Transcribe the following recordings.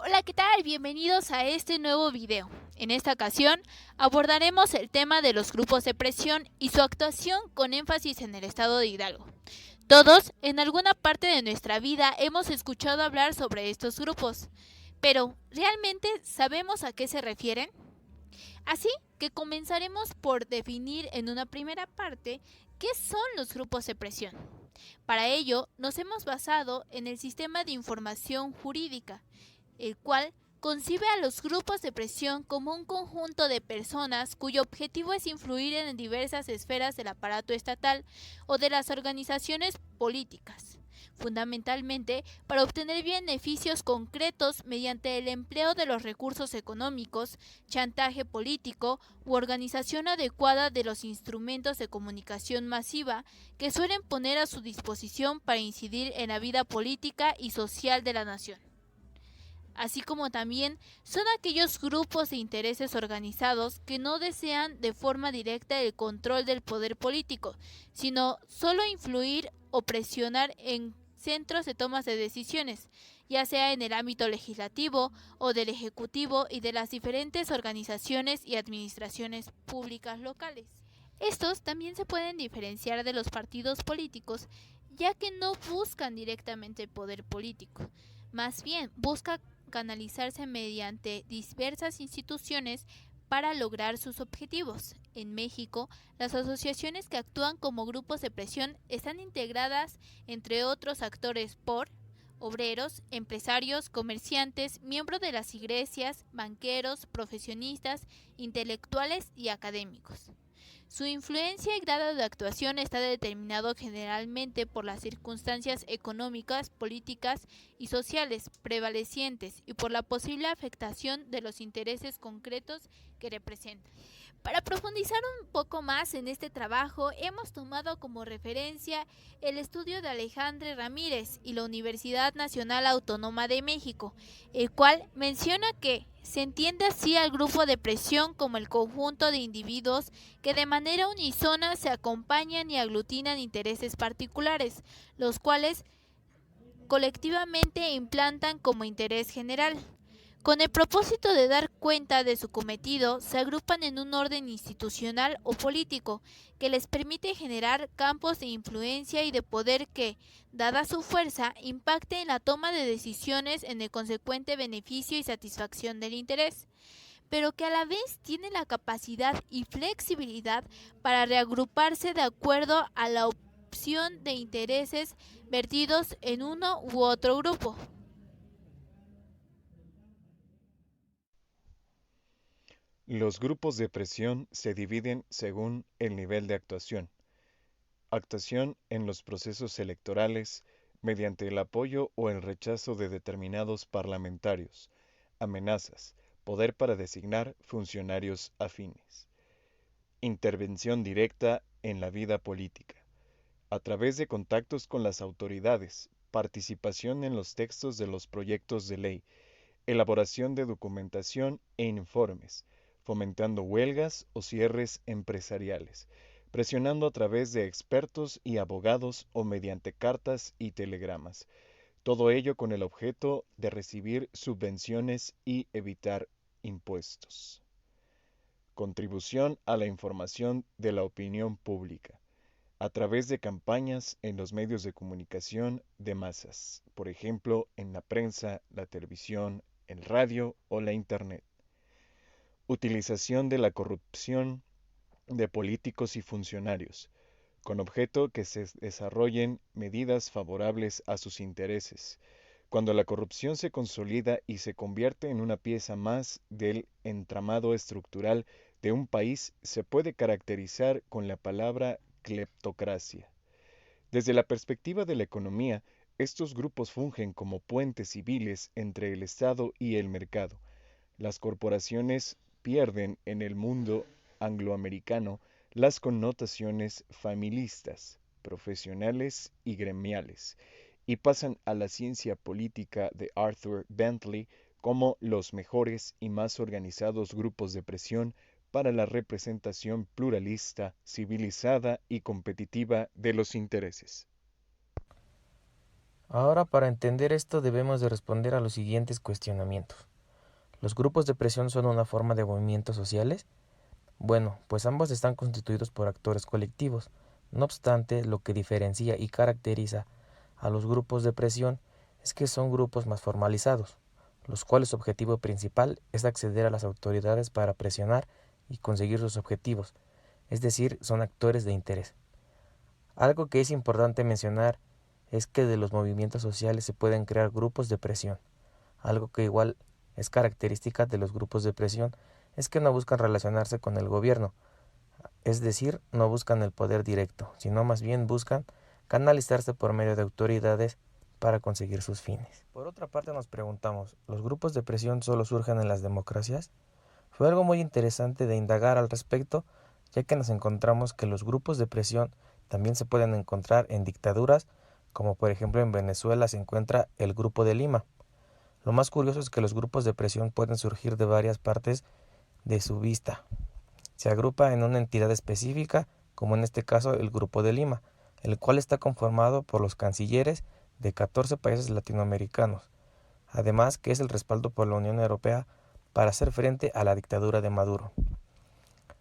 Hola, ¿qué tal? Bienvenidos a este nuevo video. En esta ocasión abordaremos el tema de los grupos de presión y su actuación con énfasis en el estado de Hidalgo. Todos, en alguna parte de nuestra vida, hemos escuchado hablar sobre estos grupos, pero ¿realmente sabemos a qué se refieren? Así que comenzaremos por definir en una primera parte qué son los grupos de presión. Para ello, nos hemos basado en el sistema de información jurídica, el cual concibe a los grupos de presión como un conjunto de personas cuyo objetivo es influir en diversas esferas del aparato estatal o de las organizaciones políticas, fundamentalmente para obtener beneficios concretos mediante el empleo de los recursos económicos, chantaje político u organización adecuada de los instrumentos de comunicación masiva que suelen poner a su disposición para incidir en la vida política y social de la nación. Así como también son aquellos grupos de intereses organizados que no desean de forma directa el control del poder político, sino solo influir o presionar en centros de tomas de decisiones, ya sea en el ámbito legislativo o del ejecutivo y de las diferentes organizaciones y administraciones públicas locales. Estos también se pueden diferenciar de los partidos políticos, ya que no buscan directamente el poder político, más bien buscan canalizarse mediante diversas instituciones para lograr sus objetivos. En México, las asociaciones que actúan como grupos de presión están integradas, entre otros actores, por obreros, empresarios, comerciantes, miembros de las iglesias, banqueros, profesionistas, intelectuales y académicos. Su influencia y grado de actuación está determinado generalmente por las circunstancias económicas, políticas y sociales prevalecientes y por la posible afectación de los intereses concretos que representan. Para profundizar un poco más en este trabajo, hemos tomado como referencia el estudio de Alejandre Ramírez y la Universidad Nacional Autónoma de México, el cual menciona que se entiende así al grupo de presión como el conjunto de individuos que de manera unísona se acompañan y aglutinan intereses particulares, los cuales colectivamente implantan como interés general. Con el propósito de dar cuenta de su cometido, se agrupan en un orden institucional o político que les permite generar campos de influencia y de poder que, dada su fuerza, impacte en la toma de decisiones en el consecuente beneficio y satisfacción del interés, pero que a la vez tiene la capacidad y flexibilidad para reagruparse de acuerdo a la opción de intereses vertidos en uno u otro grupo. Los grupos de presión se dividen según el nivel de actuación. Actuación en los procesos electorales mediante el apoyo o el rechazo de determinados parlamentarios. Amenazas. Poder para designar funcionarios afines. Intervención directa en la vida política. A través de contactos con las autoridades. Participación en los textos de los proyectos de ley. Elaboración de documentación e informes, fomentando huelgas o cierres empresariales, presionando a través de expertos y abogados o mediante cartas y telegramas. Todo ello con el objeto de recibir subvenciones y evitar impuestos. Contribución a la información de la opinión pública, a través de campañas en los medios de comunicación de masas, por ejemplo, en la prensa, la televisión, el radio o la Internet. Utilización de la corrupción de políticos y funcionarios, con objeto que se desarrollen medidas favorables a sus intereses. Cuando la corrupción se consolida y se convierte en una pieza más del entramado estructural de un país, se puede caracterizar con la palabra cleptocracia. Desde la perspectiva de la economía, estos grupos fungen como puentes civiles entre el Estado y el mercado. Las corporaciones pierden en el mundo angloamericano las connotaciones familistas, profesionales y gremiales, y pasan a la ciencia política de Arthur Bentley como los mejores y más organizados grupos de presión para la representación pluralista, civilizada y competitiva de los intereses. Ahora, para entender esto debemos de responder a los siguientes cuestionamientos. ¿Los grupos de presión son una forma de movimientos sociales? Bueno, pues ambos están constituidos por actores colectivos. No obstante, lo que diferencia y caracteriza a los grupos de presión es que son grupos más formalizados, los cuales su objetivo principal es acceder a las autoridades para presionar y conseguir sus objetivos, es decir, son actores de interés. Algo que es importante mencionar es que de los movimientos sociales se pueden crear grupos de presión. Algo que igual es característica de los grupos de presión es que no buscan relacionarse con el gobierno, es decir, no buscan el poder directo, sino más bien buscan canalizarse por medio de autoridades para conseguir sus fines. Por otra parte nos preguntamos, ¿los grupos de presión solo surgen en las democracias? Fue algo muy interesante de indagar al respecto, ya que nos encontramos que los grupos de presión también se pueden encontrar en dictaduras, como por ejemplo en Venezuela se encuentra el Grupo de Lima. Lo más curioso es que los grupos de presión pueden surgir de varias partes de su vista. Se agrupa en una entidad específica, como en este caso el Grupo de Lima, el cual está conformado por los cancilleres de 14 países latinoamericanos, además que es el respaldo por la Unión Europea para hacer frente a la dictadura de Maduro.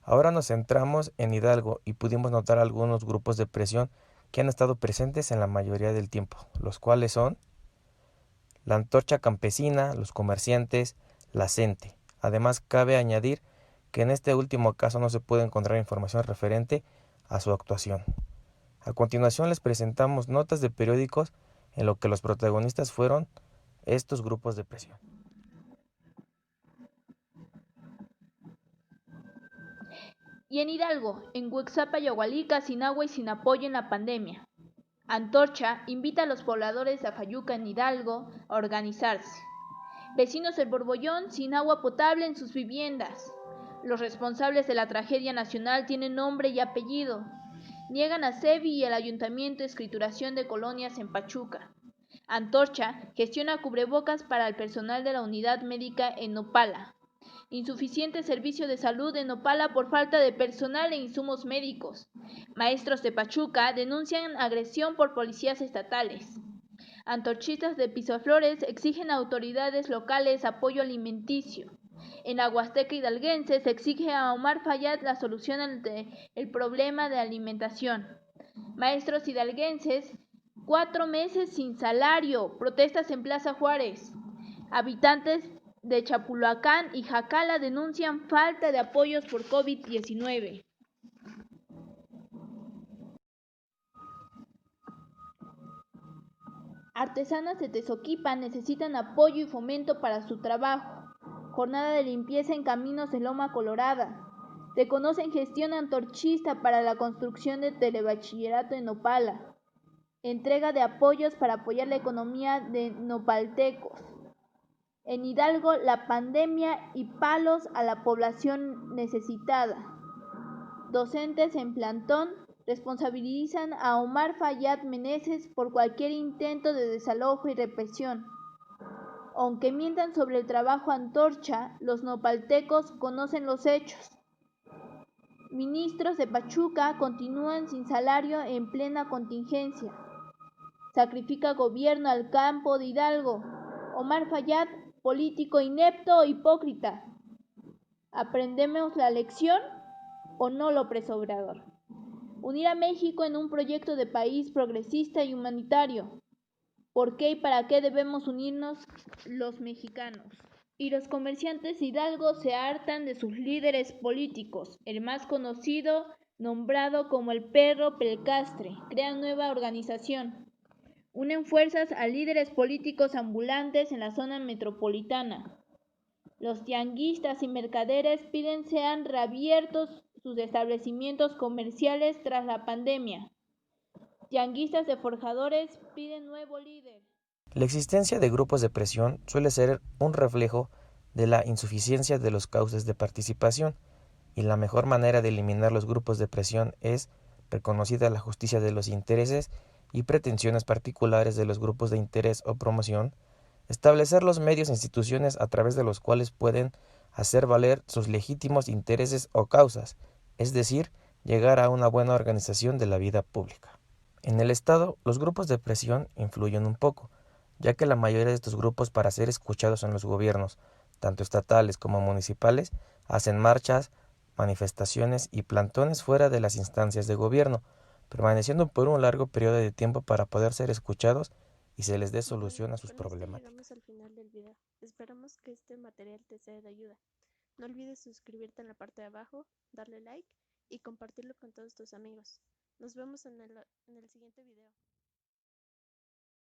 Ahora nos centramos en Hidalgo y pudimos notar algunos grupos de presión que han estado presentes en la mayoría del tiempo, los cuales son la Antorcha Campesina, los comerciantes, la CENTE. Además, cabe añadir que en este último caso no se puede encontrar información referente a su actuación. A continuación les presentamos notas de periódicos en lo que los protagonistas fueron estos grupos de presión. Y en Hidalgo, en Huixapa y Agualica, sin agua y sin apoyo en la pandemia. Antorcha invita a los pobladores de Afayuca en Hidalgo a organizarse. Vecinos del Borbollón sin agua potable en sus viviendas. Los responsables de la tragedia nacional tienen nombre y apellido. Niegan a SEBI y el Ayuntamiento escrituración de colonias en Pachuca. Antorcha gestiona cubrebocas para el personal de la unidad médica en Nopala. Insuficiente servicio de salud en Nopala por falta de personal e insumos médicos. Maestros de Pachuca denuncian agresión por policías estatales. Antorchistas de Pisoflores exigen a autoridades locales apoyo alimenticio. En la Huasteca hidalguense se exige a Omar Fayad la solución ante el problema de alimentación. Maestros hidalguenses, 4 meses sin salario, protestas en Plaza Juárez. Habitantes de Chapulhuacán y Jacala denuncian falta de apoyos por COVID-19. Artesanas de Tezoquipan necesitan apoyo y fomento para su trabajo. Jornada de limpieza en caminos de Loma Colorada. Reconocen gestión antorchista para la construcción de telebachillerato en Nopala. Entrega de apoyos para apoyar la economía de nopaltecos. En Hidalgo, la pandemia y palos a la población necesitada. Docentes en plantón responsabilizan a Omar Fayad Meneses por cualquier intento de desalojo y represión. Aunque mientan sobre el trabajo antorcha, los nopaltecos conocen los hechos. Ministros de Pachuca continúan sin salario en plena contingencia. Sacrifica gobierno al campo de Hidalgo. Omar Fayad, político inepto o hipócrita. ¿Aprendemos la lección o no, López Obrador? Unir a México en un proyecto de país progresista y humanitario. ¿Por qué y para qué debemos unirnos los mexicanos? Y los comerciantes de Hidalgo se hartan de sus líderes políticos. El más conocido, nombrado como el Perro Pelcastre, crean nueva organización. Unen fuerzas a líderes políticos ambulantes en la zona metropolitana. Los tianguistas y mercaderes piden sean reabiertos sus establecimientos comerciales tras la pandemia. Tianguistas de forjadores piden nuevo líder. La existencia de grupos de presión suele ser un reflejo de la insuficiencia de los cauces de participación, y la mejor manera de eliminar los grupos de presión es, reconocida la justicia de los intereses y pretensiones particulares de los grupos de interés o promoción, establecer los medios e instituciones a través de los cuales pueden hacer valer sus legítimos intereses o causas, es decir, llegar a una buena organización de la vida pública. En el Estado, los grupos de presión influyen un poco, ya que la mayoría de estos grupos para ser escuchados en los gobiernos, tanto estatales como municipales, hacen marchas, manifestaciones y plantones fuera de las instancias de gobierno, permaneciendo por un largo periodo de tiempo para poder ser escuchados y se les dé solución a sus Con esto problemáticas. llegamos al final del video. Esperamos que este material te sea de ayuda. No olvides suscribirte en la parte de abajo, darle like y compartirlo con todos tus amigos. Nos vemos en el siguiente video.